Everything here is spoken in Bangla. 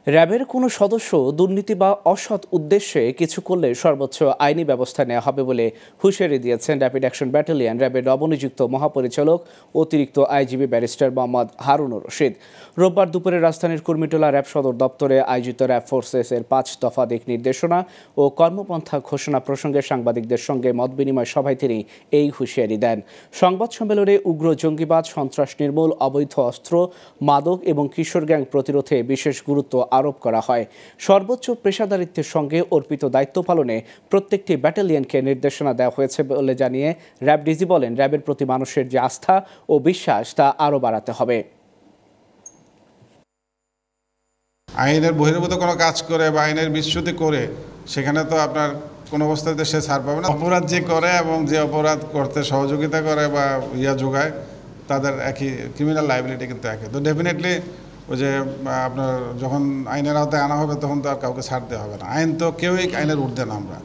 র্যাবের কোনো সদস্য দুর্নীতি বা অসৎ উদ্দেশ্যে কিছু করলে সর্বোচ্চ আইনি ব্যবস্থা নেওয়া হবে বলে হুঁশিয়ারি দিয়েছেন র্যাপিড অ্যাকশন ব্যাটালিয়ন র্যাবের নবনিযুক্ত মহাপরিচালক অতিরিক্ত আইজিপি ব্যারিস্টার মোহাম্মদ হারুনুর রশিদ। রোববার দুপুরে রাজধানীর কুর্মিটোলা র্যাব সদর দপ্তরে আয়োজিত র্যাব ফোর্সেসের ৫ দফা দিক নির্দেশনা ও কর্মপন্থা ঘোষণা প্রসঙ্গে সাংবাদিকদের সঙ্গে মতবিনিময় সভায় তিনি এই হুঁশিয়ারি দেন। সংবাদ সম্মেলনে উগ্র জঙ্গিবাদ, সন্ত্রাস নির্মূল, অবৈধ অস্ত্র, মাদক এবং কিশোর গ্যাং প্রতিরোধে বিশেষ গুরুত্ব আরোপ করা হয়। সর্বোচ্চ পেশাদারিত্বের সঙ্গে অর্পিত দায়িত্ব পালনে প্রত্যেকটি ব্যাটালিয়নকে নির্দেশনা দেওয়া হয়েছে বলে জানিয়ে র্যাব ডিজি বলেন, র্যাবের প্রতি মানুষের যে আস্থা ও বিশ্বাস তা আরও বাড়াতে হবে। আইনের বহির্ভূত কোনো কাজ করে বা আইনের বিচ্যুতি করে সেখানে তো আপনার কোনো অবস্থাতে সে ছাড় পাবে না। অপরাধ যে করে এবং যে অপরাধ করতে সহযোগিতা করে বা যোগায় তাদের একই ক্রিমিনাল লায়াবিলিটি কিন্তু একই। তো ডেফিনেটলি ওই যে আপনার যখন আইনের আওতায় আনা হবে তখন তো আর কাউকে ছাড় দেওয়া হবে না। আইন তো কেউই আইনের ঊর্ধ্বে না আমরা।